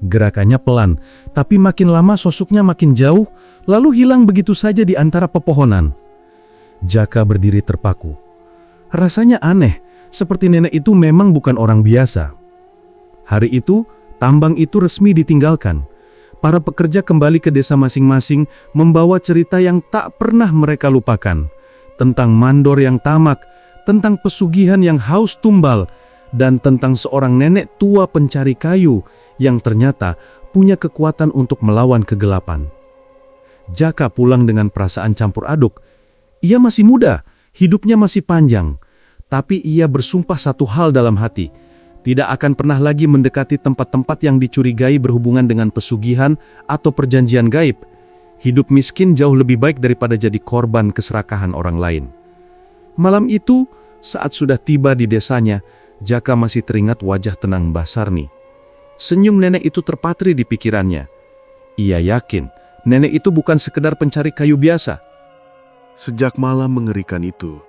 Gerakannya pelan, tapi makin lama sosoknya makin jauh, lalu hilang begitu saja di antara pepohonan. Jaka berdiri terpaku. Rasanya aneh, seperti nenek itu memang bukan orang biasa. Hari itu, tambang itu resmi ditinggalkan. Para pekerja kembali ke desa masing-masing membawa cerita yang tak pernah mereka lupakan. Tentang mandor yang tamak, tentang pesugihan yang haus tumbal, dan tentang seorang nenek tua pencari kayu yang ternyata punya kekuatan untuk melawan kegelapan. Jaka pulang dengan perasaan campur aduk. Ia masih muda, hidupnya masih panjang, tapi ia bersumpah satu hal dalam hati. Tidak akan pernah lagi mendekati tempat-tempat yang dicurigai berhubungan dengan pesugihan atau perjanjian gaib. Hidup miskin jauh lebih baik daripada jadi korban keserakahan orang lain. Malam itu, saat sudah tiba di desanya, Jaka masih teringat wajah tenang Mbah Sarni. Senyum nenek itu terpatri di pikirannya. Ia yakin nenek itu bukan sekedar pencari kayu biasa. Sejak malam mengerikan itu,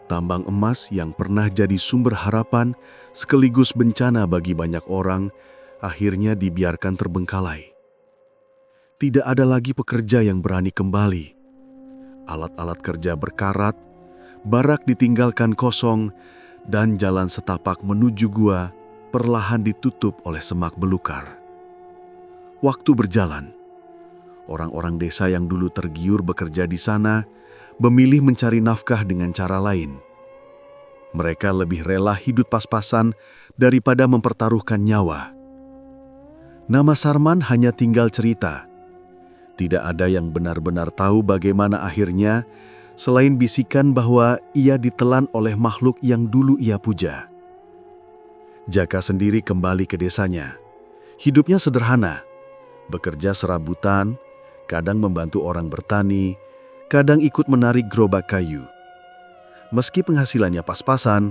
tambang emas yang pernah jadi sumber harapan sekaligus bencana bagi banyak orang akhirnya dibiarkan terbengkalai. Tidak ada lagi pekerja yang berani kembali. Alat-alat kerja berkarat, barak ditinggalkan kosong, dan jalan setapak menuju gua perlahan ditutup oleh semak belukar. Waktu berjalan, orang-orang desa yang dulu tergiur bekerja di sana memilih mencari nafkah dengan cara lain. Mereka lebih rela hidup pas-pasan daripada mempertaruhkan nyawa. Nama Sarman hanya tinggal cerita. Tidak ada yang benar-benar tahu bagaimana akhirnya, selain bisikan bahwa ia ditelan oleh makhluk yang dulu ia puja. Jaka sendiri kembali ke desanya. Hidupnya sederhana, bekerja serabutan, kadang membantu orang bertani, kadang ikut menarik gerobak kayu. Meski penghasilannya pas-pasan,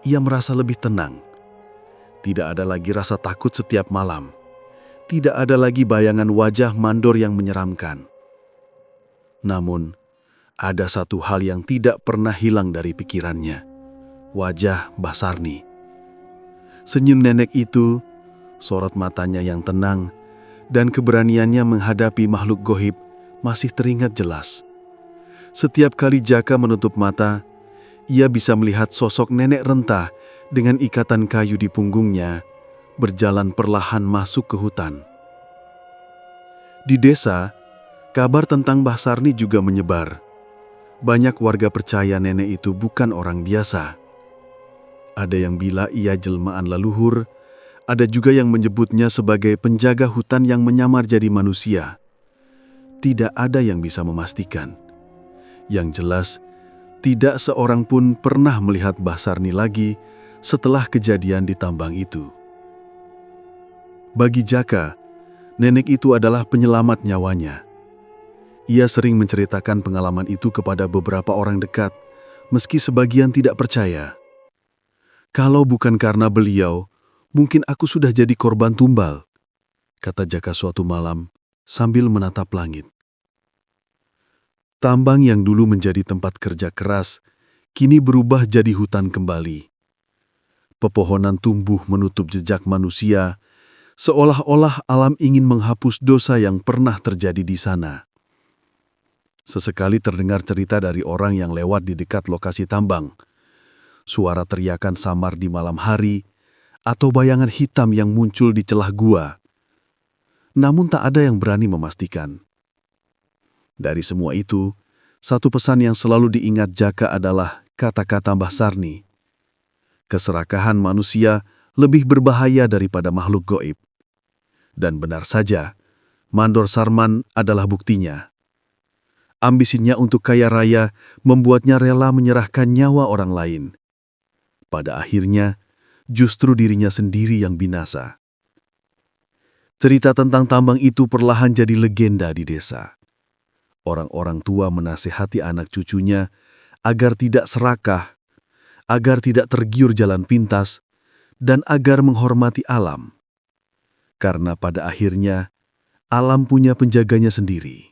ia merasa lebih tenang. Tidak ada lagi rasa takut setiap malam. Tidak ada lagi bayangan wajah mandor yang menyeramkan. Namun, ada satu hal yang tidak pernah hilang dari pikirannya. Wajah Mbah Sarni. Senyum nenek itu, sorot matanya yang tenang, dan keberaniannya menghadapi makhluk goib masih teringat jelas. Setiap kali Jaka menutup mata, ia bisa melihat sosok nenek renta dengan ikatan kayu di punggungnya, berjalan perlahan masuk ke hutan. Di desa, kabar tentang Mbah Sarni juga menyebar. Banyak warga percaya nenek itu bukan orang biasa. Ada yang bilang ia jelmaan leluhur, ada juga yang menyebutnya sebagai penjaga hutan yang menyamar jadi manusia. Tidak ada yang bisa memastikan. Yang jelas, tidak seorang pun pernah melihat Mbah Sarni lagi setelah kejadian di tambang itu. Bagi Jaka, nenek itu adalah penyelamat nyawanya. Ia sering menceritakan pengalaman itu kepada beberapa orang dekat, meski sebagian tidak percaya. Kalau bukan karena beliau, mungkin aku sudah jadi korban tumbal, kata Jaka suatu malam sambil menatap langit. Tambang yang dulu menjadi tempat kerja keras, kini berubah jadi hutan kembali. Pepohonan tumbuh menutup jejak manusia, seolah-olah alam ingin menghapus dosa yang pernah terjadi di sana. Sesekali terdengar cerita dari orang yang lewat di dekat lokasi tambang. Suara teriakan samar di malam hari, atau bayangan hitam yang muncul di celah gua. Namun tak ada yang berani memastikan. Dari semua itu, satu pesan yang selalu diingat Jaka adalah kata-kata Mbah Sarni. Keserakahan manusia lebih berbahaya daripada makhluk goib. Dan benar saja, Mandor Sarman adalah buktinya. Ambisinya untuk kaya raya membuatnya rela menyerahkan nyawa orang lain. Pada akhirnya, justru dirinya sendiri yang binasa. Cerita tentang tambang itu perlahan jadi legenda di desa. Orang-orang tua menasihati anak cucunya agar tidak serakah, agar tidak tergiur jalan pintas, dan agar menghormati alam. Karena pada akhirnya, alam punya penjaganya sendiri.